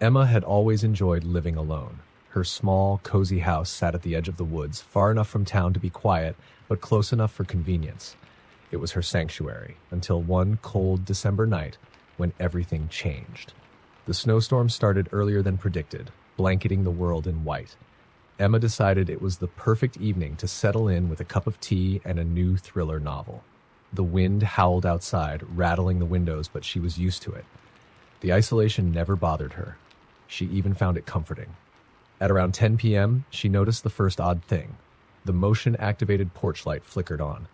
Emma had always enjoyed living alone. Her small, cozy house sat at the edge of the woods, far enough from town to be quiet, but close enough for convenience. It was her sanctuary, until one cold December night when everything changed. The snowstorm started earlier than predicted, blanketing the world in white. Emma decided it was the perfect evening to settle in with a cup of tea and a new thriller novel. The wind howled outside, rattling the windows, but she was used to it. The isolation never bothered her. She even found it comforting. At around 10 p.m., she noticed the first odd thing. The motion-activated porch light flickered on.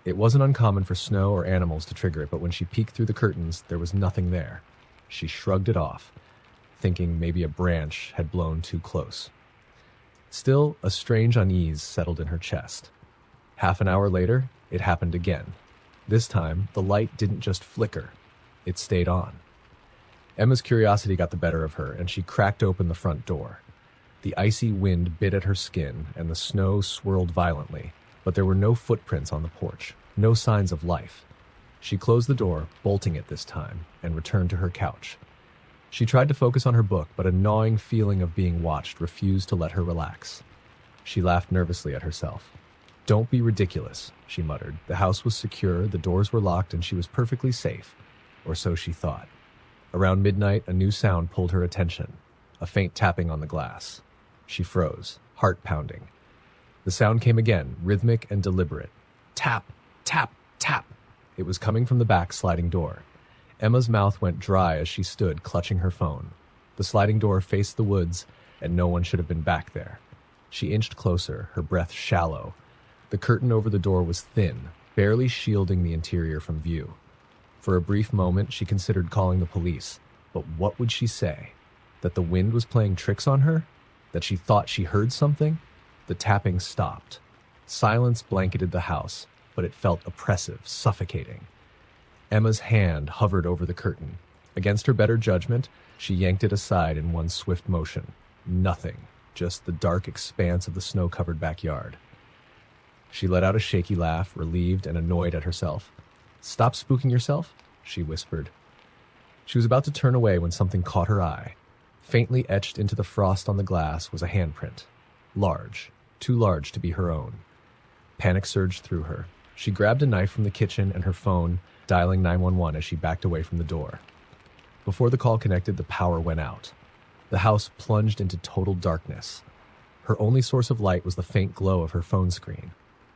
It wasn't uncommon for snow or animals to trigger it, but when she peeked through the curtains, there was nothing there. She shrugged it off, thinking maybe a branch had blown too close. Still, a strange unease settled in her chest. Half an hour later, it happened again. This time, the light didn't just flicker. It stayed on. Emma's curiosity got the better of her, and she cracked open the front door. The icy wind bit at her skin, and the snow swirled violently, but there were no footprints on the porch, no signs of life. She closed the door, bolting it this time, and returned to her couch. She tried to focus on her book, but a gnawing feeling of being watched refused to let her relax. She laughed nervously at herself. "Don't be ridiculous," she muttered. The house was secure, the doors were locked, and she was perfectly safe. Or so she thought. Around midnight, a new sound pulled her attention, a faint tapping on the glass. She froze, heart pounding. The sound came again, rhythmic and deliberate. Tap, tap, tap. It was coming from the back sliding door. Emma's mouth went dry as she stood, clutching her phone. The sliding door faced the woods, and no one should have been back there. She inched closer, her breath shallow. The curtain over the door was thin, barely shielding the interior from view. For a brief moment, she considered calling the police. But what would she say? That the wind was playing tricks on her? That she thought she heard something? The tapping stopped. Silence blanketed the house, but it felt oppressive, suffocating. Emma's hand hovered over the curtain. Against her better judgment, she yanked it aside in one swift motion. Nothing, just the dark expanse of the snow-covered backyard. She let out a shaky laugh, relieved and annoyed at herself. "Stop spooking yourself," she whispered. She was about to turn away when something caught her eye. Faintly etched into the frost on the glass was a handprint. Large, too large to be her own. Panic surged through her. She grabbed a knife from the kitchen and her phone, dialing 911 as she backed away from the door. Before the call connected, the power went out. The house plunged into total darkness. Her only source of light was the faint glow of her phone screen.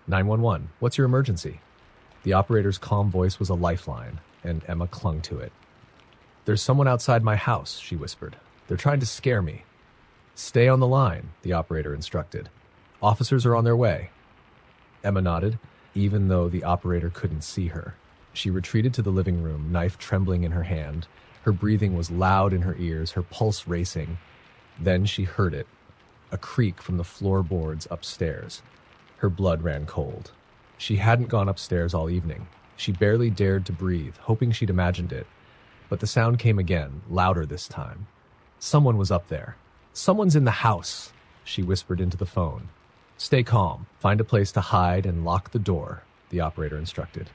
911, what's your emergency? The operator's calm voice was a lifeline, and Emma clung to it. "There's someone outside my house," she whispered. "They're trying to scare me." "Stay on the line," the operator instructed. "Officers are on their way." Emma nodded, even though the operator couldn't see her. She retreated to the living room, knife trembling in her hand. Her breathing was loud in her ears, her pulse racing. Then she heard it, a creak from the floorboards upstairs. Her blood ran cold. She hadn't gone upstairs all evening. She barely dared to breathe, hoping she'd imagined it. But the sound came again, louder this time. Someone was up there. "Someone's in the house," she whispered into the phone. "Stay calm, find a place to hide and lock the door," the operator instructed.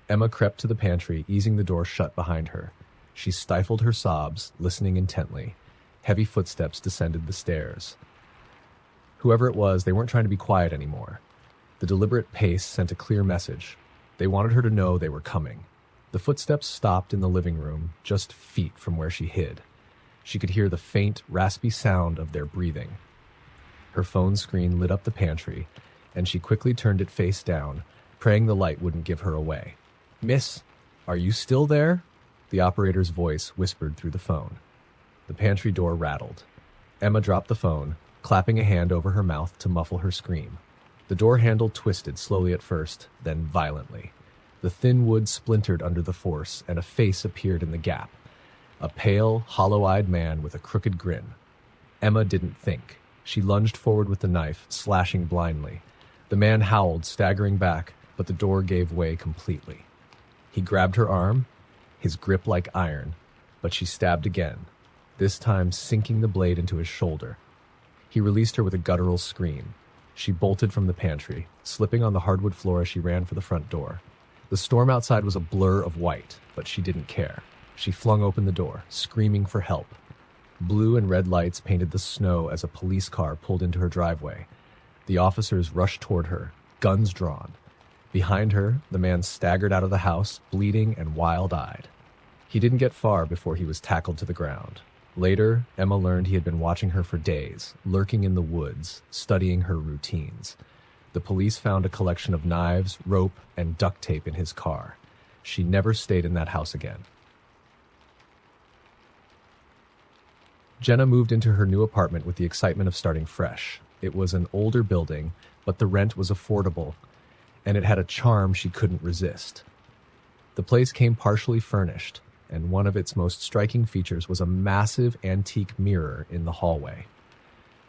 Emma crept to the pantry, easing the door shut behind her. She stifled her sobs, listening intently. Heavy footsteps descended the stairs. Whoever it was, they weren't trying to be quiet anymore. The deliberate pace sent a clear message. They wanted her to know they were coming. The footsteps stopped in the living room, just feet from where she hid. She could hear the faint, raspy sound of their breathing. Her phone screen lit up the pantry, and she quickly turned it face down, praying the light wouldn't give her away. "Miss, are you still there?" The operator's voice whispered through the phone. The pantry door rattled. Emma dropped the phone, clapping a hand over her mouth to muffle her scream. The door handle twisted slowly at first, then violently. The thin wood splintered under the force, and a face appeared in the gap. A pale, hollow-eyed man with a crooked grin. Emma didn't think. She lunged forward with the knife, slashing blindly. The man howled, staggering back, but the door gave way completely. He grabbed her arm, his grip like iron, but she stabbed again, this time sinking the blade into his shoulder. He released her with a guttural scream. She bolted from the pantry, slipping on the hardwood floor as she ran for the front door. The storm outside was a blur of white, but she didn't care. She flung open the door, screaming for help. Blue and red lights painted the snow as a police car pulled into her driveway. The officers rushed toward her, guns drawn. Behind her, the man staggered out of the house, bleeding and wild-eyed. He didn't get far before he was tackled to the ground. Later, Emma learned he had been watching her for days, lurking in the woods, studying her routines. The police found a collection of knives, rope, and duct tape in his car. She never stayed in that house again. Jenna moved into her new apartment with the excitement of starting fresh. It was an older building, but the rent was affordable, and it had a charm she couldn't resist. The place came partially furnished, and one of its most striking features was a massive antique mirror in the hallway.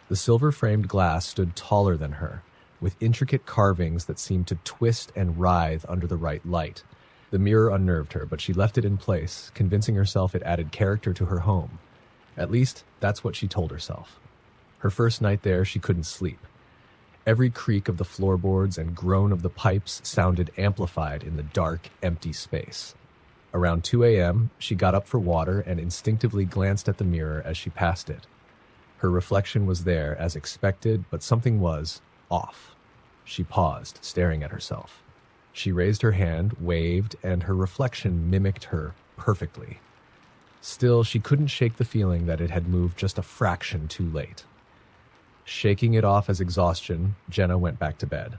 The silver-framed glass stood taller than her, with intricate carvings that seemed to twist and writhe under the right light. The mirror unnerved her, but she left it in place, convincing herself it added character to her home. At least, that's what she told herself. Her first night there, she couldn't sleep. Every creak of the floorboards and groan of the pipes sounded amplified in the dark, empty space. Around 2 a.m., she got up for water and instinctively glanced at the mirror as she passed it. Her reflection was there, as expected, but something was off. She paused, staring at herself. She raised her hand, waved, and her reflection mimicked her perfectly. Still, she couldn't shake the feeling that it had moved just a fraction too late. Shaking it off as exhaustion, Jenna went back to bed.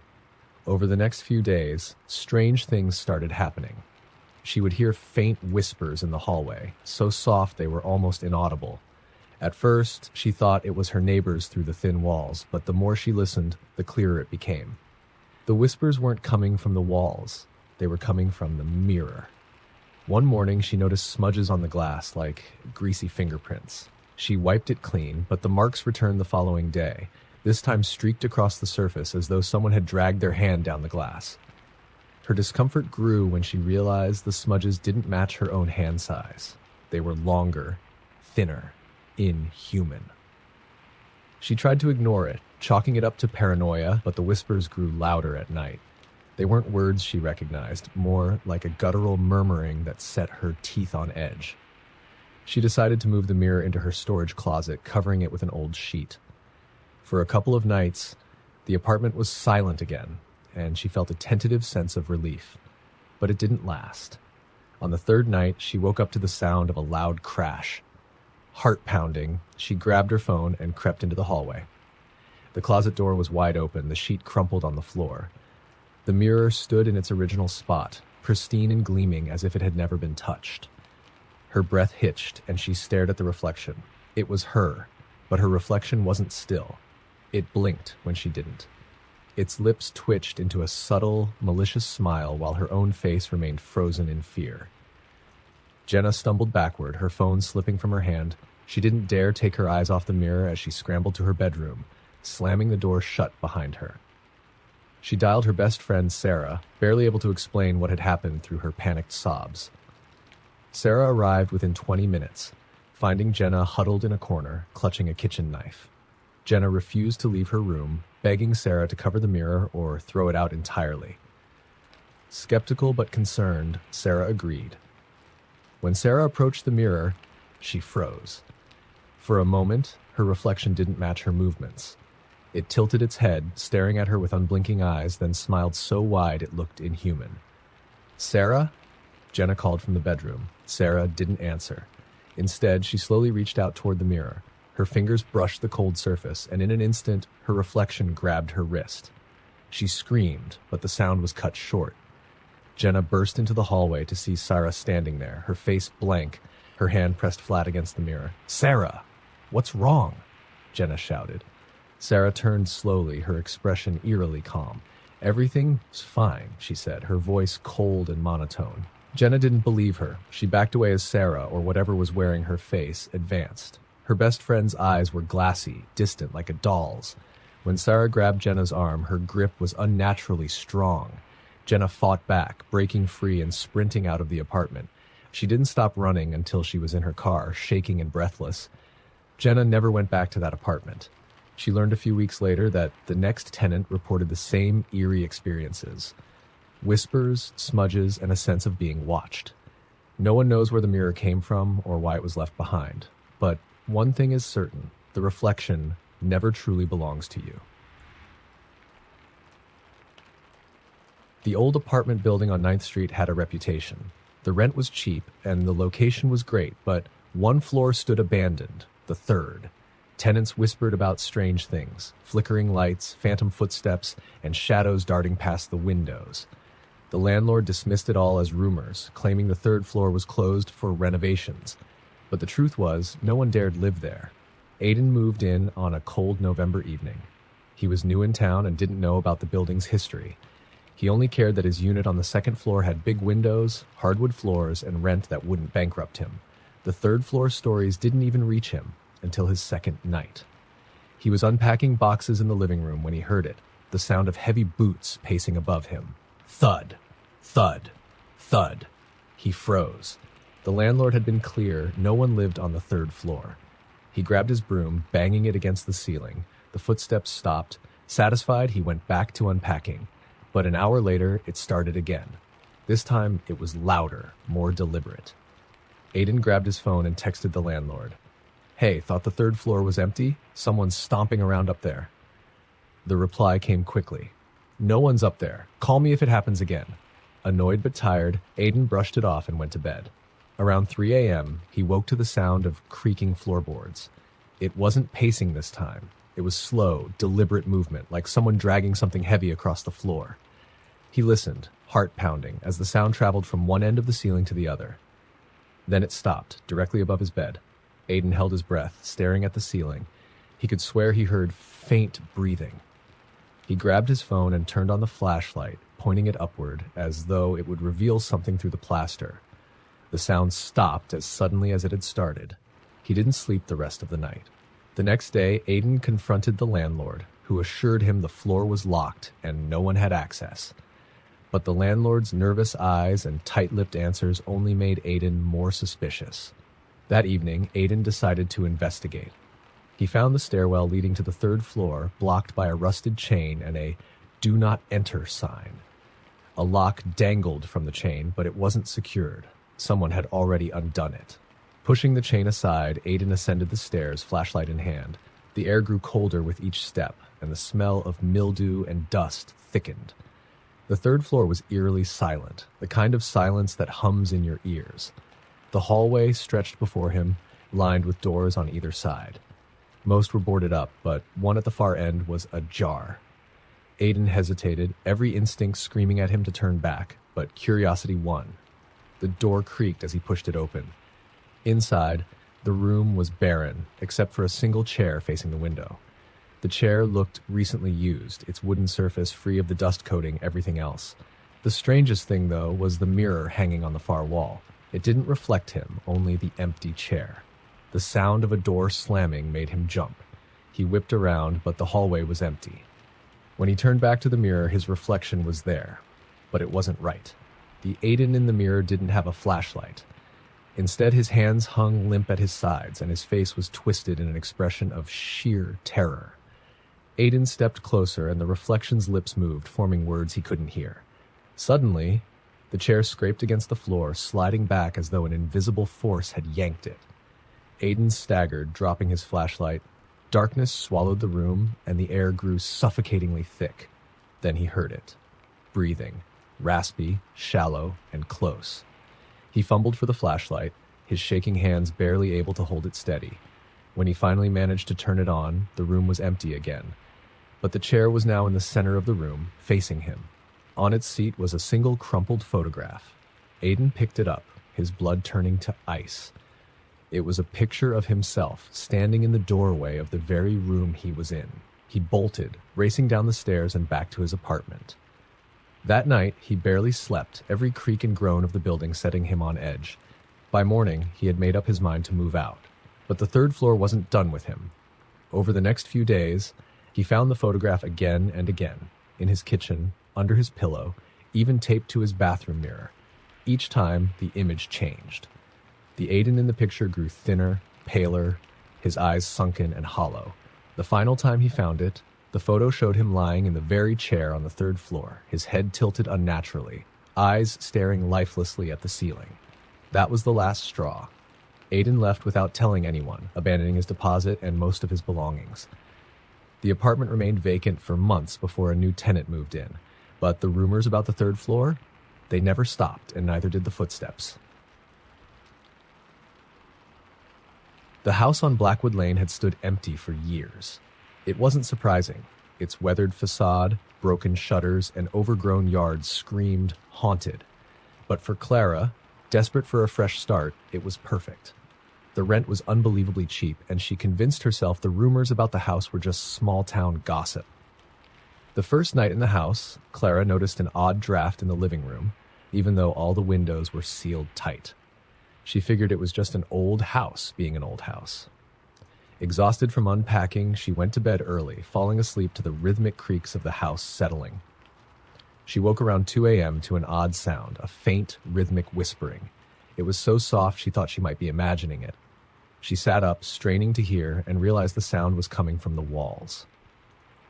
Over the next few days, strange things started happening. She would hear faint whispers in the hallway, so soft they were almost inaudible. At first, she thought it was her neighbors through the thin walls, but the more she listened, the clearer it became. The whispers weren't coming from the walls. They were coming from the mirror. One morning, she noticed smudges on the glass, like greasy fingerprints. She wiped it clean, but the marks returned the following day, this time streaked across the surface as though someone had dragged their hand down the glass. Her discomfort grew when she realized the smudges didn't match her own hand size. They were longer, thinner, inhuman. She tried to ignore it, chalking it up to paranoia, but the whispers grew louder at night. They weren't words she recognized, more like a guttural murmuring that set her teeth on edge. She decided to move the mirror into her storage closet, covering it with an old sheet. For a couple of nights, the apartment was silent again, and she felt a tentative sense of relief. But it didn't last. On the third night, she woke up to the sound of a loud crash. Heart pounding, she grabbed her phone and crept into the hallway. The closet door was wide open, the sheet crumpled on the floor. The mirror stood in its original spot, pristine and gleaming as if it had never been touched. Her breath hitched, and she stared at the reflection. It was her, but her reflection wasn't still. It blinked when she didn't. Its lips twitched into a subtle, malicious smile while her own face remained frozen in fear. Jenna stumbled backward, her phone slipping from her hand. She didn't dare take her eyes off the mirror as she scrambled to her bedroom, slamming the door shut behind her. She dialed her best friend, Sarah, barely able to explain what had happened through her panicked sobs. Sarah arrived within 20 minutes, finding Jenna huddled in a corner, clutching a kitchen knife. Jenna refused to leave her room, begging Sarah to cover the mirror or throw it out entirely. Skeptical but concerned, Sarah agreed. When Sarah approached the mirror, she froze. For a moment, her reflection didn't match her movements. It tilted its head, staring at her with unblinking eyes, then smiled so wide it looked inhuman. "Sarah?" Jenna called from the bedroom. Sarah didn't answer. Instead, she slowly reached out toward the mirror. Her fingers brushed the cold surface, and in an instant, her reflection grabbed her wrist. She screamed, but the sound was cut short. Jenna burst into the hallway to see Sarah standing there, her face blank, her hand pressed flat against the mirror. "Sarah! What's wrong?" Jenna shouted. Sarah turned slowly, her expression eerily calm. "Everything's fine," she said, her voice cold and monotone. Jenna didn't believe her. She backed away as Sarah, or whatever was wearing her face, advanced. Her best friend's eyes were glassy, distant, like a doll's. When Sarah grabbed Jenna's arm, her grip was unnaturally strong. Jenna fought back, breaking free and sprinting out of the apartment. She didn't stop running until she was in her car, shaking and breathless. Jenna never went back to that apartment. She learned a few weeks later that the next tenant reported the same eerie experiences. Whispers, smudges, and a sense of being watched. No one knows where the mirror came from or why it was left behind. But one thing is certain, the reflection never truly belongs to you. The old apartment building on 9th Street had a reputation. The rent was cheap and the location was great, but one floor stood abandoned, the third. Tenants whispered about strange things, flickering lights, phantom footsteps, and shadows darting past the windows. The landlord dismissed it all as rumors, claiming the third floor was closed for renovations. But the truth was, no one dared live there. Aiden moved in on a cold November evening. He was new in town and didn't know about the building's history. He only cared that his unit on the second floor had big windows, hardwood floors, and rent that wouldn't bankrupt him. The third floor stories didn't even reach him until his second night. He was unpacking boxes in the living room when he heard it, the sound of heavy boots pacing above him. Thud, thud, thud. He froze. The landlord had been clear, no one lived on the third floor. He grabbed his broom, banging it against the ceiling. The footsteps stopped. Satisfied, he went back to unpacking. But an hour later, it started again. This time, it was louder, more deliberate. Aiden grabbed his phone and texted the landlord. "Hey, thought the third floor was empty? Someone's stomping around up there." The reply came quickly. "No one's up there. Call me if it happens again." Annoyed but tired, Aiden brushed it off and went to bed. Around 3 a.m., he woke to the sound of creaking floorboards. It wasn't pacing this time. It was slow, deliberate movement, like someone dragging something heavy across the floor. He listened, heart pounding, as the sound traveled from one end of the ceiling to the other. Then it stopped, directly above his bed. Aiden held his breath, staring at the ceiling. He could swear he heard faint breathing. He grabbed his phone and turned on the flashlight, pointing it upward, as though it would reveal something through the plaster. The sound stopped as suddenly as it had started. He didn't sleep the rest of the night. The next day, Aiden confronted the landlord, who assured him the floor was locked and no one had access. But the landlord's nervous eyes and tight-lipped answers only made Aiden more suspicious. That evening, Aiden decided to investigate. He found the stairwell leading to the third floor blocked by a rusted chain and a "Do Not Enter" sign. A lock dangled from the chain, but it wasn't secured. Someone had already undone it. Pushing the chain aside, Aiden ascended the stairs, flashlight in hand. The air grew colder with each step, and the smell of mildew and dust thickened. The third floor was eerily silent, the kind of silence that hums in your ears. The hallway stretched before him, lined with doors on either side. Most were boarded up, but one at the far end was ajar. Aiden hesitated, every instinct screaming at him to turn back, but curiosity won. The door creaked as he pushed it open. Inside, the room was barren, except for a single chair facing the window. The chair looked recently used, its wooden surface free of the dust coating everything else. The strangest thing, though, was the mirror hanging on the far wall. It didn't reflect him, only the empty chair. The sound of a door slamming made him jump. He whipped around, but the hallway was empty. When he turned back to the mirror, his reflection was there. But it wasn't right. The Aiden in the mirror didn't have a flashlight. Instead, his hands hung limp at his sides, and his face was twisted in an expression of sheer terror. Aiden stepped closer, and the reflection's lips moved, forming words he couldn't hear. Suddenly, the chair scraped against the floor, sliding back as though an invisible force had yanked it. Aiden staggered, dropping his flashlight. Darkness swallowed the room, and the air grew suffocatingly thick. Then he heard it. Breathing. Raspy, shallow, and close. He fumbled for the flashlight, his shaking hands barely able to hold it steady. When he finally managed to turn it on, the room was empty again. But the chair was now in the center of the room, facing him. On its seat was a single crumpled photograph. Aiden picked it up, his blood turning to ice. It was a picture of himself, standing in the doorway of the very room he was in. He bolted, racing down the stairs and back to his apartment. That night, he barely slept, every creak and groan of the building setting him on edge. By morning, he had made up his mind to move out. But the third floor wasn't done with him. Over the next few days, he found the photograph again and again, in his kitchen, under his pillow, even taped to his bathroom mirror. Each time, the image changed. The Aiden in the picture grew thinner, paler, his eyes sunken and hollow. The final time he found it, the photo showed him lying in the very chair on the third floor, his head tilted unnaturally, eyes staring lifelessly at the ceiling. That was the last straw. Aiden left without telling anyone, abandoning his deposit and most of his belongings. The apartment remained vacant for months before a new tenant moved in, but the rumors about the third floor, they never stopped, and neither did the footsteps. The house on Blackwood Lane had stood empty for years. It wasn't surprising. Its weathered facade, broken shutters, and overgrown yards screamed haunted. But for Clara, desperate for a fresh start, it was perfect. The rent was unbelievably cheap, and she convinced herself the rumors about the house were just small-town gossip. The first night in the house, Clara noticed an odd draft in the living room, even though all the windows were sealed tight. She figured it was just an old house being an old house. Exhausted from unpacking, she went to bed early, falling asleep to the rhythmic creaks of the house settling. She woke around 2 a.m. to an odd sound, a faint, rhythmic whispering. It was so soft she thought she might be imagining it. She sat up, straining to hear, and realized the sound was coming from the walls.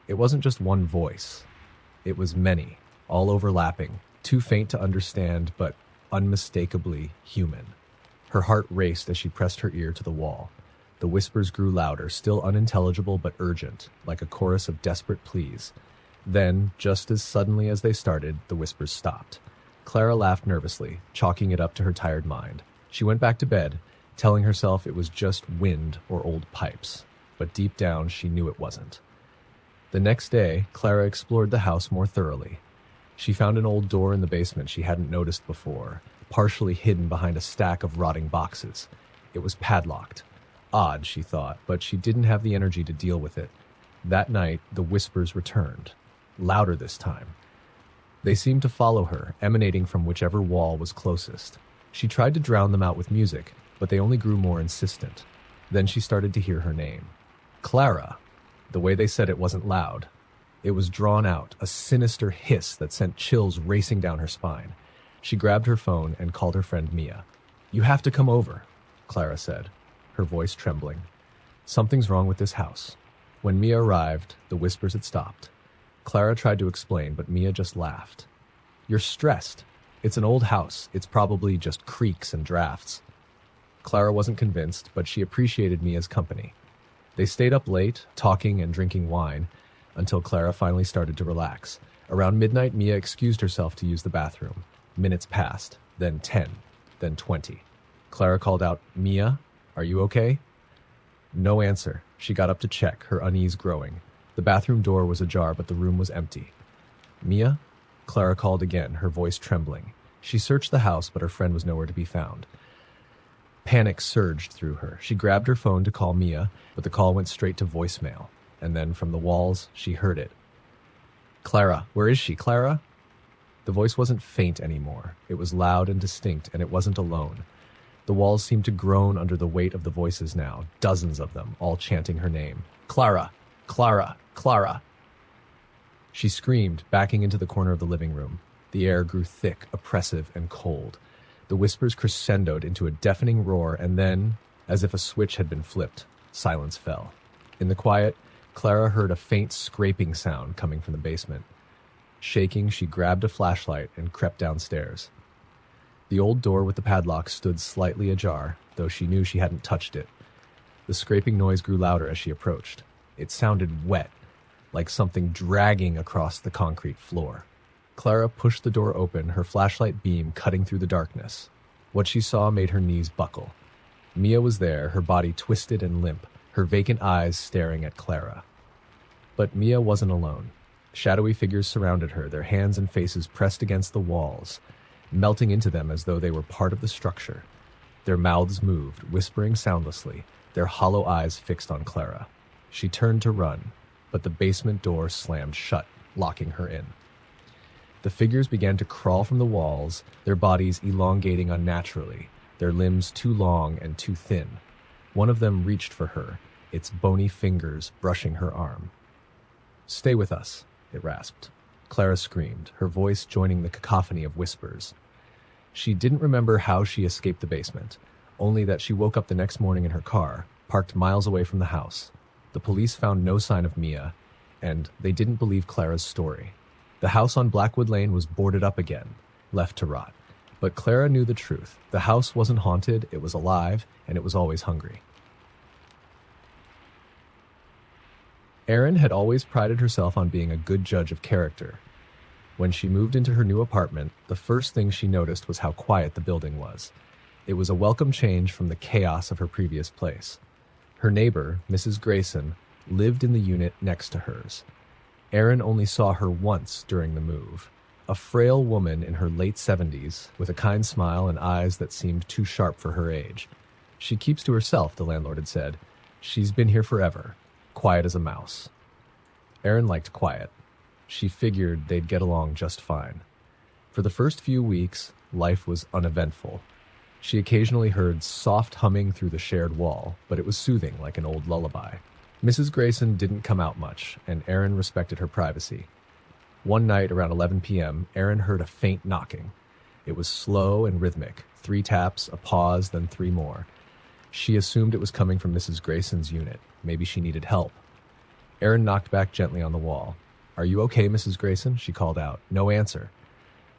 It wasn't just one voice. It was many, all overlapping, too faint to understand, but unmistakably human. Her heart raced as she pressed her ear to the wall. The whispers grew louder, still unintelligible but urgent, like a chorus of desperate pleas. Then, just as suddenly as they started, the whispers stopped. Clara laughed nervously, chalking it up to her tired mind. She went back to bed, telling herself it was just wind or old pipes, but deep down she knew it wasn't. The next day, Clara explored the house more thoroughly. She found an old door in the basement she hadn't noticed before, partially hidden behind a stack of rotting boxes. It was padlocked. Odd, she thought, but she didn't have the energy to deal with it. That night, the whispers returned, louder this time. They seemed to follow her, emanating from whichever wall was closest. She tried to drown them out with music, but they only grew more insistent. Then she started to hear her name. Clara. The way they said it wasn't loud. It was drawn out, a sinister hiss that sent chills racing down her spine. She grabbed her phone and called her friend Mia. "You have to come over," Clara said, her voice trembling. "Something's wrong with this house." When Mia arrived, the whispers had stopped. Clara tried to explain, but Mia just laughed. "You're stressed. It's an old house. It's probably just creaks and drafts." Clara wasn't convinced, but she appreciated Mia's company. They stayed up late, talking and drinking wine, until Clara finally started to relax. Around midnight, Mia excused herself to use the bathroom. Minutes passed, then 10, then 20. Clara called out, "Mia, are you okay?" No answer. She got up to check, her unease growing. The bathroom door was ajar, but the room was empty. "Mia?" Clara called again, her voice trembling. She searched the house, but her friend was nowhere to be found. Panic surged through her. She grabbed her phone to call Mia, but the call went straight to voicemail. And then from the walls, she heard it. "Clara, where is she, Clara?" The voice wasn't faint anymore. It was loud and distinct, and it wasn't alone. The walls seemed to groan under the weight of the voices now, dozens of them, all chanting her name. "Clara! Clara! Clara!" She screamed, backing into the corner of the living room. The air grew thick, oppressive, and cold. The whispers crescendoed into a deafening roar, and then, as if a switch had been flipped, silence fell. In the quiet, Clara heard a faint scraping sound coming from the basement. Shaking, she grabbed a flashlight and crept downstairs. The old door with the padlock stood slightly ajar, though she knew she hadn't touched it. The scraping noise grew louder as she approached. It sounded wet, like something dragging across the concrete floor. Clara pushed the door open, her flashlight beam cutting through the darkness. What she saw made her knees buckle. Mia was there, her body twisted and limp, her vacant eyes staring at Clara. But Mia wasn't alone. Shadowy figures surrounded her, their hands and faces pressed against the walls, melting into them as though they were part of the structure. Their mouths moved, whispering soundlessly, their hollow eyes fixed on Clara. She turned to run, but the basement door slammed shut, locking her in. The figures began to crawl from the walls, their bodies elongating unnaturally, their limbs too long and too thin. One of them reached for her, its bony fingers brushing her arm. "Stay with us," it rasped. Clara screamed, her voice joining the cacophony of whispers. She didn't remember how she escaped the basement, only that she woke up the next morning in her car, parked miles away from the house. The police found no sign of Mia, and they didn't believe Clara's story. The house on Blackwood Lane was boarded up again, left to rot. But Clara knew the truth. The house wasn't haunted, it was alive, and it was always hungry. Erin had always prided herself on being a good judge of character. When she moved into her new apartment, the first thing she noticed was how quiet the building was. It was a welcome change from the chaos of her previous place. Her neighbor, Mrs. Grayson, lived in the unit next to hers. Erin only saw her once during the move. A frail woman in her late 70s, with a kind smile and eyes that seemed too sharp for her age. She keeps to herself, the landlord had said. She's been here forever, quiet as a mouse. Erin liked quiet. She figured they'd get along just fine. For the first few weeks, life was uneventful. She occasionally heard soft humming through the shared wall, but it was soothing like an old lullaby. Mrs. Grayson didn't come out much, and Erin respected her privacy. One night around 11 p.m., Erin heard a faint knocking. It was slow and rhythmic, 3 taps, a pause, then 3 more. She assumed it was coming from Mrs. Grayson's unit. Maybe she needed help. Erin knocked back gently on the wall. "Are you okay, Mrs. Grayson?" she called out. No answer.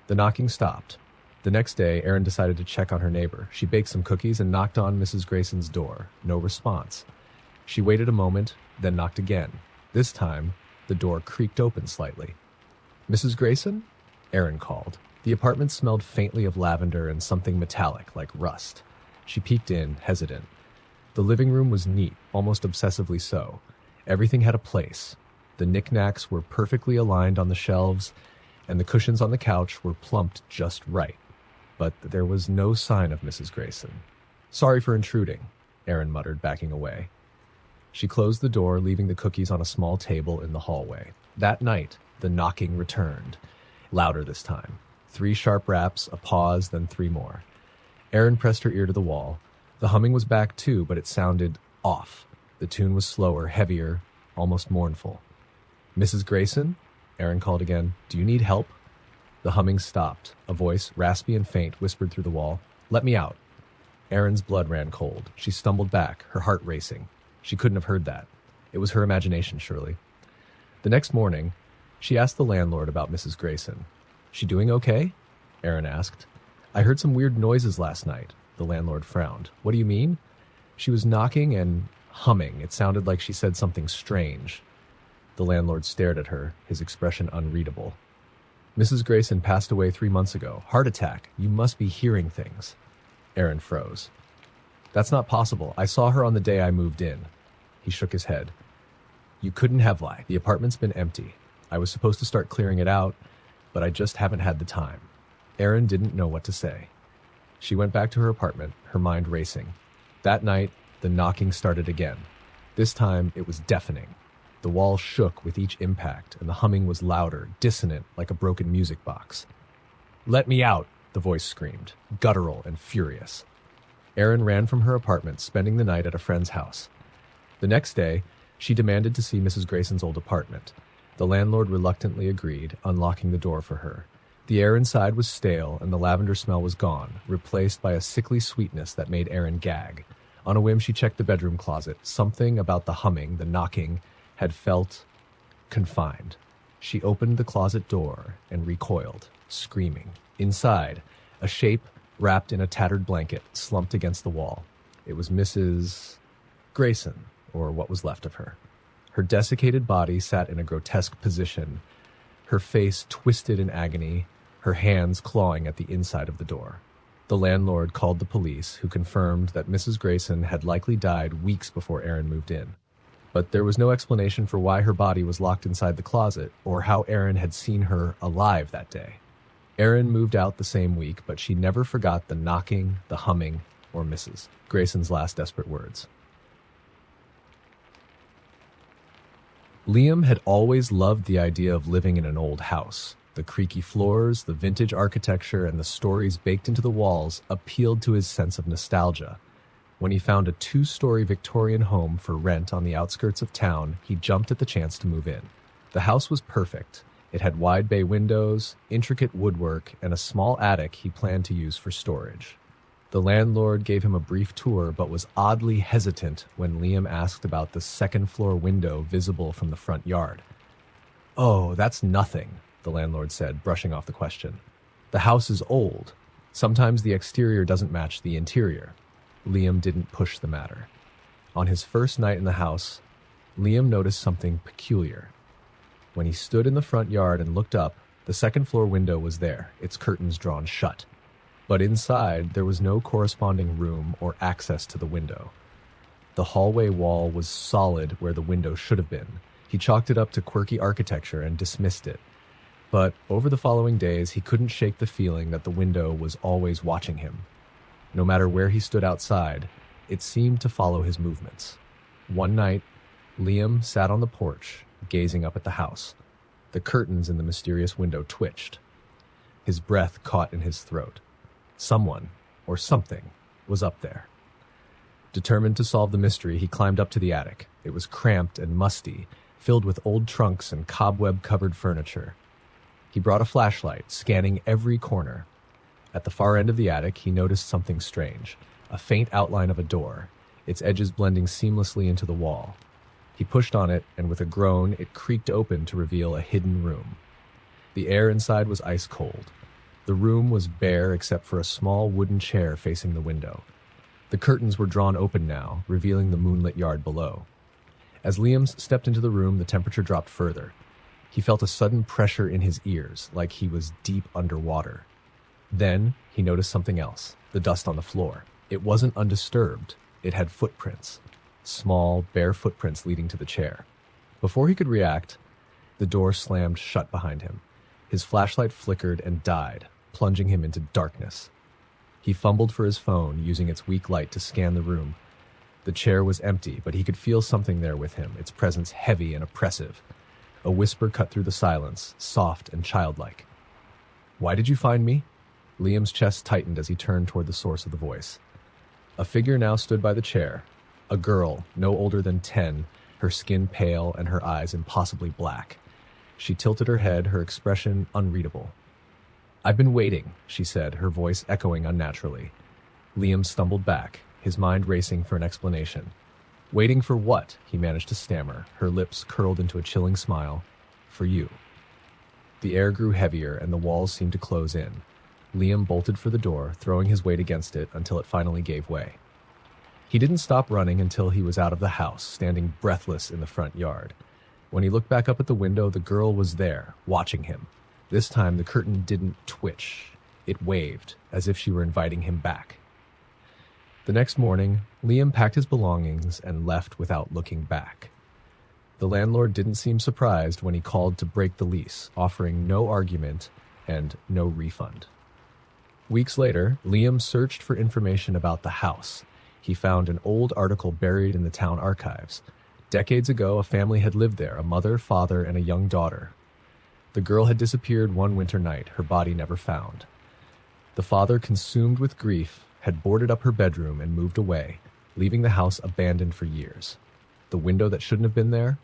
The knocking stopped. The next day, Erin decided to check on her neighbor. She baked some cookies and knocked on Mrs. Grayson's door. No response. She waited a moment, then knocked again. This time, the door creaked open slightly. "Mrs. Grayson?" Erin called. The apartment smelled faintly of lavender and something metallic, like rust. She peeked in, hesitant. The living room was neat, almost obsessively so. Everything had a place. The knickknacks were perfectly aligned on the shelves, and the cushions on the couch were plumped just right. But there was no sign of Mrs. Grayson. "Sorry for intruding," Erin muttered, backing away. She closed the door, leaving the cookies on a small table in the hallway. That night, the knocking returned. Louder this time. 3 sharp raps, a pause, then 3 more. Erin pressed her ear to the wall. The humming was back too, but it sounded off. The tune was slower, heavier, almost mournful. "Mrs. Grayson?" Erin called again. "Do you need help?" The humming stopped. A voice, raspy and faint, whispered through the wall. "Let me out." Erin's blood ran cold. She stumbled back, her heart racing. She couldn't have heard that. It was her imagination, surely. The next morning, she asked the landlord about Mrs. Grayson. "She doing okay?" Erin asked. "I heard some weird noises last night." The landlord frowned. "What do you mean?" "She was knocking and humming. It sounded like she said something strange." The landlord stared at her, his expression unreadable. "Mrs. Grayson passed away 3 months ago. Heart attack. You must be hearing things." Erin froze. "That's not possible. I saw her on the day I moved in." He shook his head. "You couldn't have lied. The apartment's been empty. I was supposed to start clearing it out, but I just haven't had the time." Erin didn't know what to say. She went back to her apartment, her mind racing. That night, the knocking started again. This time, it was deafening. The wall shook with each impact, and the humming was louder, dissonant, like a broken music box. "Let me out!" the voice screamed, guttural and furious. Erin ran from her apartment, spending the night at a friend's house. The next day, she demanded to see Mrs. Grayson's old apartment. The landlord reluctantly agreed, unlocking the door for her. The air inside was stale, and the lavender smell was gone, replaced by a sickly sweetness that made Erin gag. On a whim, she checked the bedroom closet. Something about the humming, the knocking, had felt confined. She opened the closet door and recoiled, screaming. Inside, a shape wrapped in a tattered blanket slumped against the wall. It was Mrs. Grayson, or what was left of her. Her desiccated body sat in a grotesque position, her face twisted in agony, her hands clawing at the inside of the door. The landlord called the police, who confirmed that Mrs. Grayson had likely died weeks before Erin moved in. But there was no explanation for why her body was locked inside the closet, or how Erin had seen her alive that day. Erin moved out the same week, but she never forgot the knocking, the humming, or Mrs. Grayson's last desperate words. Liam had always loved the idea of living in an old house. The creaky floors, the vintage architecture, and the stories baked into the walls appealed to his sense of nostalgia. When he found a 2-story Victorian home for rent on the outskirts of town, he jumped at the chance to move in. The house was perfect. It had wide bay windows, intricate woodwork, and a small attic he planned to use for storage. The landlord gave him a brief tour, but was oddly hesitant when Liam asked about the second-floor window visible from the front yard. "Oh, that's nothing," the landlord said, brushing off the question. "The house is old." Sometimes the exterior doesn't match the interior. Liam didn't push the matter. On his first night in the house, Liam noticed something peculiar. When he stood in the front yard and looked up, the second-floor window was there, its curtains drawn shut. But inside, there was no corresponding room or access to the window. The hallway wall was solid where the window should have been. He chalked it up to quirky architecture and dismissed it. But over the following days, he couldn't shake the feeling that the window was always watching him. No matter where he stood outside, it seemed to follow his movements. One night, Liam sat on the porch, gazing up at the house. The curtains in the mysterious window twitched. His breath caught in his throat. Someone, or something, was up there. Determined to solve the mystery, he climbed up to the attic. It was cramped and musty, filled with old trunks and cobweb-covered furniture. He brought a flashlight, scanning every corner. At the far end of the attic, he noticed something strange, a faint outline of a door, its edges blending seamlessly into the wall. He pushed on it, and with a groan, it creaked open to reveal a hidden room. The air inside was ice cold. The room was bare except for a small wooden chair facing the window. The curtains were drawn open now, revealing the moonlit yard below. As Liam stepped into the room, the temperature dropped further. He felt a sudden pressure in his ears, like he was deep underwater. Then he noticed something else, the dust on the floor. It wasn't undisturbed. It had footprints. Small, bare footprints leading to the chair. Before he could react, the door slammed shut behind him. His flashlight flickered and died, plunging him into darkness. He fumbled for his phone, using its weak light to scan the room. The chair was empty, but he could feel something there with him, its presence heavy and oppressive. A whisper cut through the silence, soft and childlike. "Why did you find me?" Liam's chest tightened as he turned toward the source of the voice. A figure now stood by the chair. A girl, no older than 10, her skin pale and her eyes impossibly black. She tilted her head, her expression unreadable. "I've been waiting," she said, her voice echoing unnaturally. Liam stumbled back, his mind racing for an explanation. "Waiting for what?" he managed to stammer, her lips curled into a chilling smile. "For you." The air grew heavier and the walls seemed to close in. Liam bolted for the door, throwing his weight against it until it finally gave way. He didn't stop running until he was out of the house, standing breathless in the front yard. When he looked back up at the window, the girl was there, watching him. This time, the curtain didn't twitch. It waved, as if she were inviting him back. The next morning, Liam packed his belongings and left without looking back. The landlord didn't seem surprised when he called to break the lease, offering no argument and no refund. Weeks later, Liam searched for information about the house. He found an old article buried in the town archives. Decades ago, a family had lived there, a mother, father, and a young daughter. The girl had disappeared one winter night, her body never found. The father, consumed with grief, had boarded up her bedroom and moved away, leaving the house abandoned for years. The window that shouldn't have been there,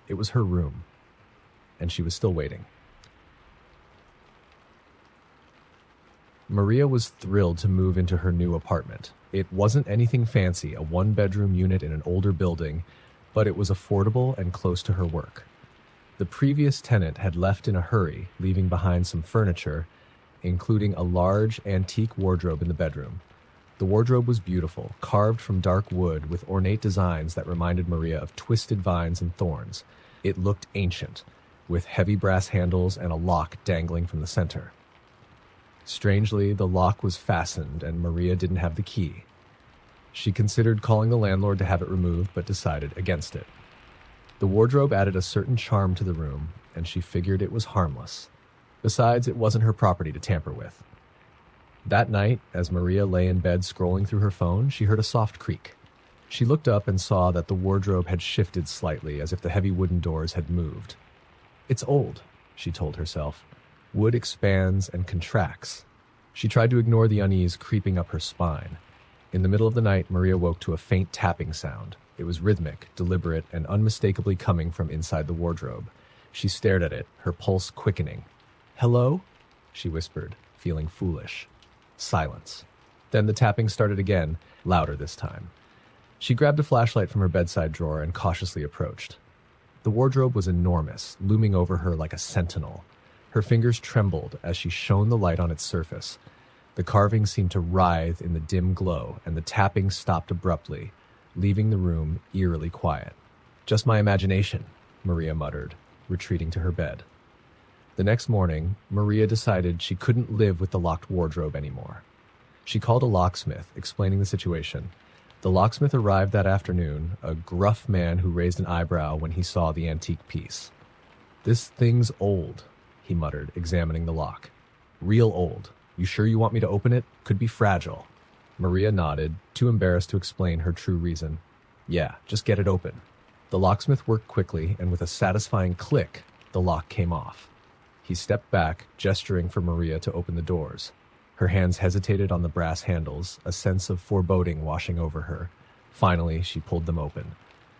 it was her room. And she was still waiting. Maria was thrilled to move into her new apartment. It wasn't anything fancy, a one-bedroom unit in an older building, but it was affordable and close to her work. The previous tenant had left in a hurry, leaving behind some furniture, including a large, antique wardrobe in the bedroom. The wardrobe was beautiful, carved from dark wood with ornate designs that reminded Maria of twisted vines and thorns. It looked ancient, with heavy brass handles and a lock dangling from the center. Strangely, the lock was fastened and Maria didn't have the key. She considered calling the landlord to have it removed, but decided against it. The wardrobe added a certain charm to the room, and she figured it was harmless. Besides, it wasn't her property to tamper with. That night, as Maria lay in bed scrolling through her phone, she heard a soft creak. She looked up and saw that the wardrobe had shifted slightly, as if the heavy wooden doors had moved. "It's old," she told herself. Wood expands and contracts. She tried to ignore the unease creeping up her spine. In the middle of the night, Maria woke to a faint tapping sound. It was rhythmic, deliberate, and unmistakably coming from inside the wardrobe. She stared at it, her pulse quickening. "Hello?" she whispered, feeling foolish. Silence. Then the tapping started again, louder this time. She grabbed a flashlight from her bedside drawer and cautiously approached. The wardrobe was enormous, looming over her like a sentinel. Her fingers trembled as she shone the light on its surface. The carving seemed to writhe in the dim glow, and the tapping stopped abruptly, leaving the room eerily quiet. "Just my imagination," Maria muttered, retreating to her bed. The next morning, Maria decided she couldn't live with the locked wardrobe anymore. She called a locksmith, explaining the situation. The locksmith arrived that afternoon, a gruff man who raised an eyebrow when he saw the antique piece. "This thing's old," he muttered, examining the lock. "Real old. You sure you want me to open it? Could be fragile." Maria nodded, too embarrassed to explain her true reason. "Yeah, just get it open." The locksmith worked quickly, and with a satisfying click, the lock came off. He stepped back, gesturing for Maria to open the doors. Her hands hesitated on the brass handles, a sense of foreboding washing over her. Finally, she pulled them open.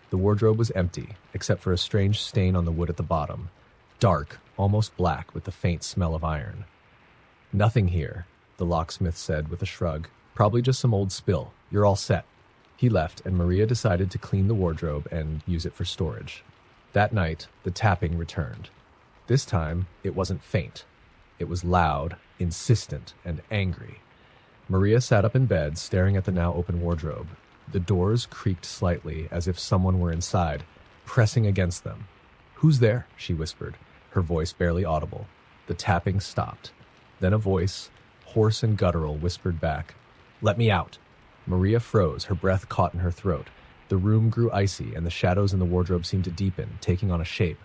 The wardrobe was empty, except for a strange stain on the wood at the bottom. Dark, almost black, with the faint smell of iron. "Nothing here," the locksmith said with a shrug. "Probably just some old spill. You're all set." He left, and Maria decided to clean the wardrobe and use it for storage. That night, the tapping returned. This time, it wasn't faint. It was loud, insistent, and angry. Maria sat up in bed, staring at the now open wardrobe. The doors creaked slightly, as if someone were inside, pressing against them. "Who's there?" she whispered, her voice barely audible. The tapping stopped. Then a voice, hoarse and guttural, whispered back, "Let me out." Maria froze, her breath caught in her throat. The room grew icy, and the shadows in the wardrobe seemed to deepen, taking on a shape.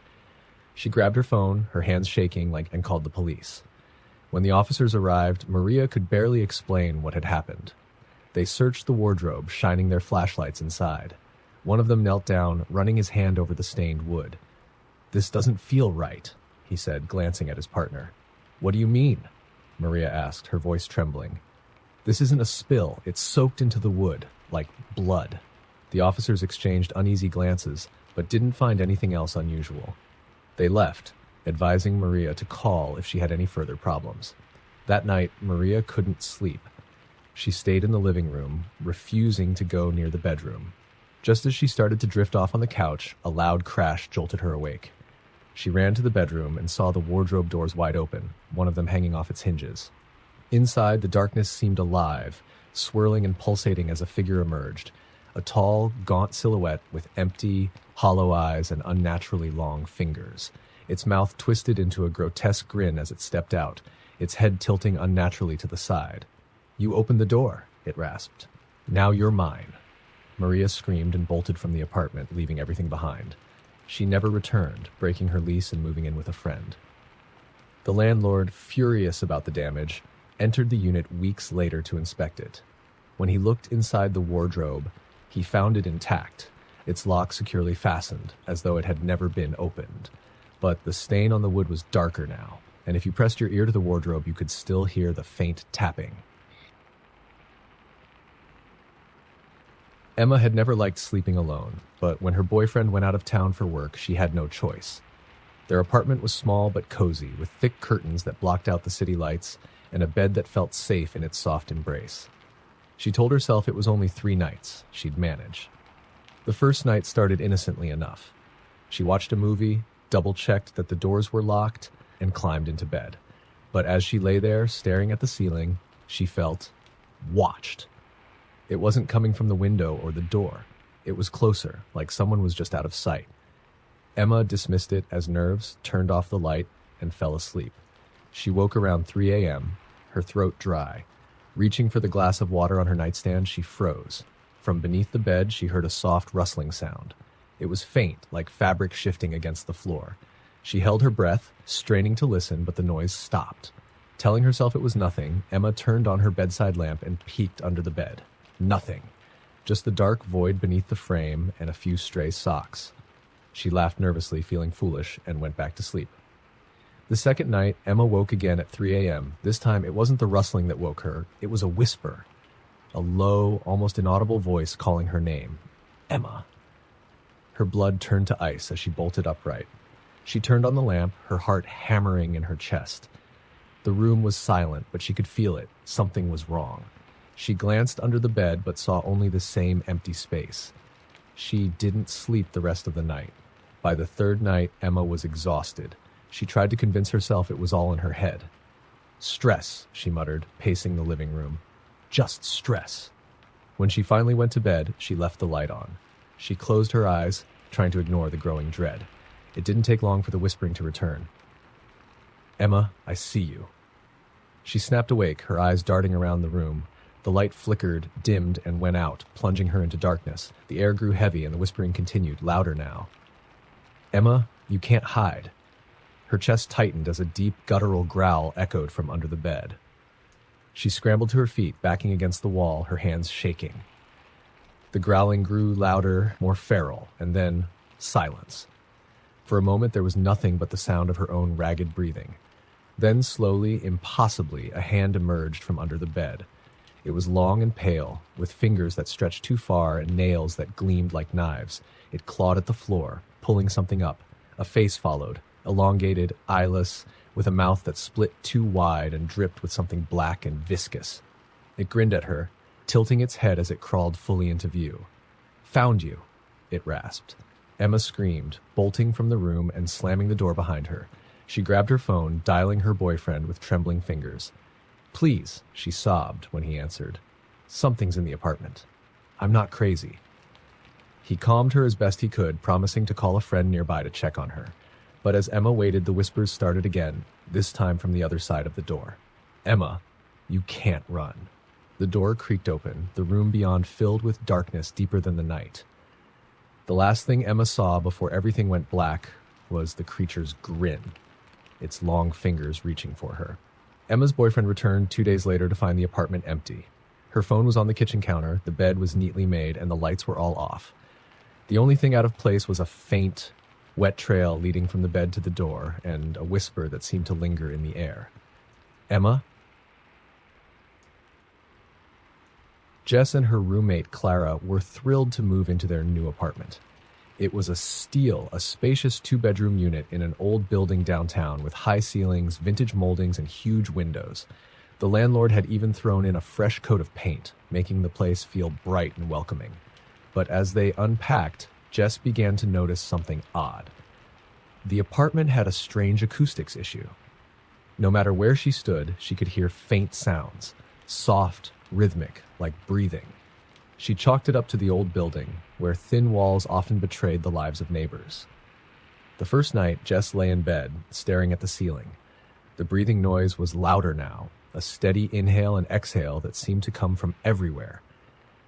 She grabbed her phone, her hands shaking, and called the police. When the officers arrived, Maria could barely explain what had happened. They searched the wardrobe, shining their flashlights inside. One of them knelt down, running his hand over the stained wood. "This doesn't feel right," he said, glancing at his partner. "What do you mean?" Maria asked, her voice trembling. "This isn't a spill. It's soaked into the wood, like blood." The officers exchanged uneasy glances, but didn't find anything else unusual. They left, advising Maria to call if she had any further problems. That night, Maria couldn't sleep. She stayed in the living room, refusing to go near the bedroom. Just as she started to drift off on the couch, a loud crash jolted her awake. She ran to the bedroom and saw the wardrobe doors wide open, one of them hanging off its hinges. Inside, the darkness seemed alive, swirling and pulsating as a figure emerged, a tall, gaunt silhouette with empty, hollow eyes and unnaturally long fingers. Its mouth twisted into a grotesque grin as it stepped out, its head tilting unnaturally to the side. "You opened the door," it rasped. "Now you're mine." Maria screamed and bolted from the apartment, leaving everything behind. She never returned, breaking her lease and moving in with a friend. The landlord, furious about the damage, entered the unit weeks later to inspect it. When he looked inside the wardrobe, he found it intact, its lock securely fastened, as though it had never been opened. But the stain on the wood was darker now, and if you pressed your ear to the wardrobe, you could still hear the faint tapping. Emma had never liked sleeping alone, but when her boyfriend went out of town for work, she had no choice. Their apartment was small but cozy, with thick curtains that blocked out the city lights and a bed that felt safe in its soft embrace. She told herself it was only 3 nights. She'd manage. The first night started innocently enough. She watched a movie, double-checked that the doors were locked, and climbed into bed. But as she lay there, staring at the ceiling, she felt watched. It wasn't coming from the window or the door. It was closer, like someone was just out of sight. Emma dismissed it as nerves, turned off the light, and fell asleep. She woke around 3 a.m., her throat dry. Reaching for the glass of water on her nightstand, she froze. From beneath the bed, she heard a soft rustling sound. It was faint, like fabric shifting against the floor. She held her breath, straining to listen, but the noise stopped. Telling herself it was nothing, Emma turned on her bedside lamp and peeked under the bed. Nothing. Just the dark void beneath the frame and a few stray socks. She laughed nervously, feeling foolish, and went back to sleep. The second night, Emma woke again at 3 a.m. This time, it wasn't the rustling that woke her. It was a whisper. A low, almost inaudible voice calling her name. Emma. Her blood turned to ice as she bolted upright. She turned on the lamp, her heart hammering in her chest. The room was silent, but she could feel it. Something was wrong. She glanced under the bed, but saw only the same empty space. She didn't sleep the rest of the night. By the third night, Emma was exhausted. She tried to convince herself it was all in her head. Stress, she muttered, pacing the living room. Just stress. When she finally went to bed, she left the light on. She closed her eyes, trying to ignore the growing dread. It didn't take long for the whispering to return. Emma, I see you. She snapped awake, her eyes darting around the room. The light flickered, dimmed, and went out, plunging her into darkness. The air grew heavy, and the whispering continued, louder now. Emma, you can't hide. Her chest tightened as a deep, guttural growl echoed from under the bed. She scrambled to her feet, backing against the wall, her hands shaking. The growling grew louder, more feral, and then silence. For a moment, there was nothing but the sound of her own ragged breathing. Then, slowly, impossibly, a hand emerged from under the bed. It was long and pale, with fingers that stretched too far and nails that gleamed like knives. It clawed at the floor, pulling something up. A face followed, elongated, eyeless, with a mouth that split too wide and dripped with something black and viscous. It grinned at her, tilting its head as it crawled fully into view. Found you, it rasped. Emma screamed, bolting from the room and slamming the door behind her. She grabbed her phone, dialing her boyfriend with trembling fingers. Please, she sobbed when he answered. Something's in the apartment. I'm not crazy. He calmed her as best he could, promising to call a friend nearby to check on her. But as Emma waited, the whispers started again, this time from the other side of the door. Emma, you can't run. The door creaked open, the room beyond filled with darkness deeper than the night. The last thing Emma saw before everything went black was the creature's grin, its long fingers reaching for her. Emma's boyfriend returned 2 days later to find the apartment empty. Her phone was on the kitchen counter, the bed was neatly made, and the lights were all off. The only thing out of place was a faint, wet trail leading from the bed to the door, and a whisper that seemed to linger in the air. Emma? Jess and her roommate, Clara, were thrilled to move into their new apartment. It was a spacious two-bedroom unit in an old building downtown with high ceilings, vintage moldings, and huge windows. The landlord had even thrown in a fresh coat of paint, making the place feel bright and welcoming. But as they unpacked, Jess began to notice something odd. The apartment had a strange acoustics issue. No matter where she stood, she could hear faint sounds, soft, rhythmic, like breathing. She chalked it up to the old building, where thin walls often betrayed the lives of neighbors. The first night, Jess lay in bed, staring at the ceiling. The breathing noise was louder now, a steady inhale and exhale that seemed to come from everywhere.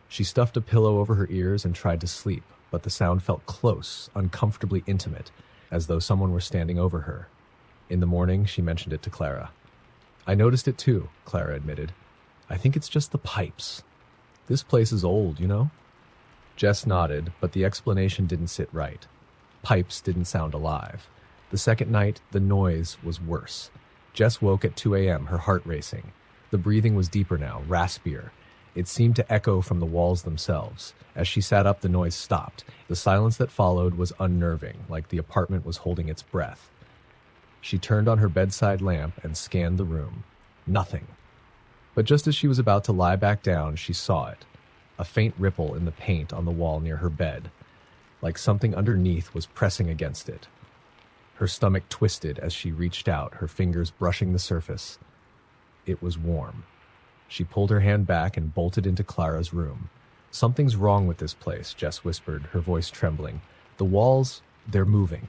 She stuffed a pillow over her ears and tried to sleep, but the sound felt close, uncomfortably intimate, as though someone were standing over her. In the morning, she mentioned it to Clara. I noticed it too, Clara admitted. I think it's just the pipes. This place is old, you know? Jess nodded, but the explanation didn't sit right. Pipes didn't sound alive. The second night, the noise was worse. Jess woke at 2 a.m., her heart racing. The breathing was deeper now, raspier. It seemed to echo from the walls themselves. As she sat up, the noise stopped. The silence that followed was unnerving, like the apartment was holding its breath. She turned on her bedside lamp and scanned the room. Nothing. But just as she was about to lie back down, she saw it. A faint ripple in the paint on the wall near her bed, like something underneath was pressing against it. Her stomach twisted as she reached out, her fingers brushing the surface. It was warm. She pulled her hand back and bolted into Clara's room. Something's wrong with this place, Jess whispered, her voice trembling. The walls, they're moving.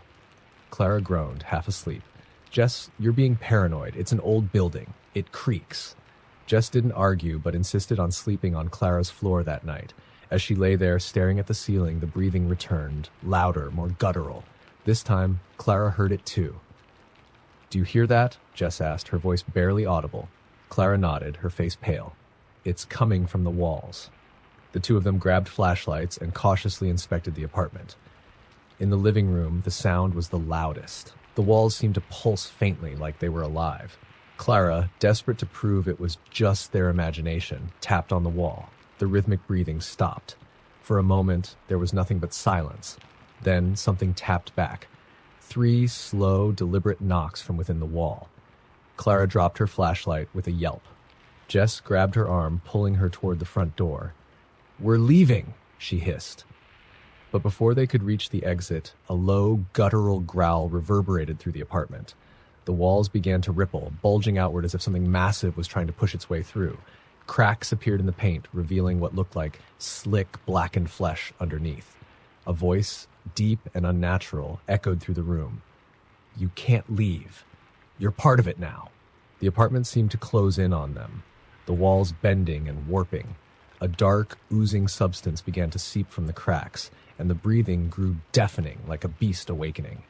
Clara groaned, half asleep. Jess, you're being paranoid. It's an old building. It creaks. Jess didn't argue, but insisted on sleeping on Clara's floor that night. As she lay there, staring at the ceiling, the breathing returned, louder, more guttural. This time, Clara heard it too. Do you hear that? Jess asked, her voice barely audible. Clara nodded, her face pale. It's coming from the walls. The two of them grabbed flashlights and cautiously inspected the apartment. In the living room, the sound was the loudest. The walls seemed to pulse faintly, like they were alive. Clara, desperate to prove it was just their imagination, tapped on the wall. The rhythmic breathing stopped. For a moment, there was nothing but silence. Then something tapped back. 3 slow, deliberate knocks from within the wall. Clara dropped her flashlight with a yelp. Jess grabbed her arm, pulling her toward the front door. We're leaving, she hissed. But before they could reach the exit, a low, guttural growl reverberated through the apartment. The walls began to ripple, bulging outward as if something massive was trying to push its way through. Cracks appeared in the paint, revealing what looked like slick, blackened flesh underneath. A voice, deep and unnatural, echoed through the room. "You can't leave. You're part of it now." The apartment seemed to close in on them, the walls bending and warping. A dark, oozing substance began to seep from the cracks, and the breathing grew deafening like a beast awakening.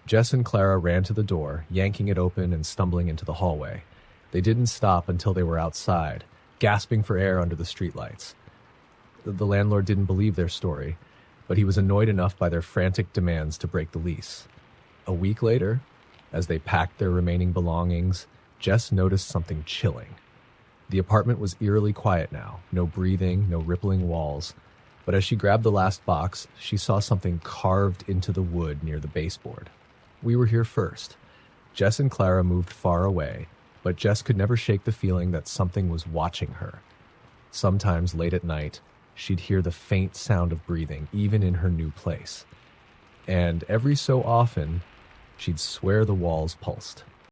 Jess and Clara ran to the door, yanking it open and stumbling into the hallway. They didn't stop until they were outside, gasping for air under the streetlights. The landlord didn't believe their story, but he was annoyed enough by their frantic demands to break the lease. A week later, as they packed their remaining belongings, Jess noticed something chilling. The apartment was eerily quiet now, no breathing, no rippling walls, but as she grabbed the last box, she saw something carved into the wood near the baseboard. "We were here first." Jess and Clara moved far away, but Jess could never shake the feeling that something was watching her. Sometimes late at night, she'd hear the faint sound of breathing, even in her new place. And every so often, she'd swear the walls pulsed.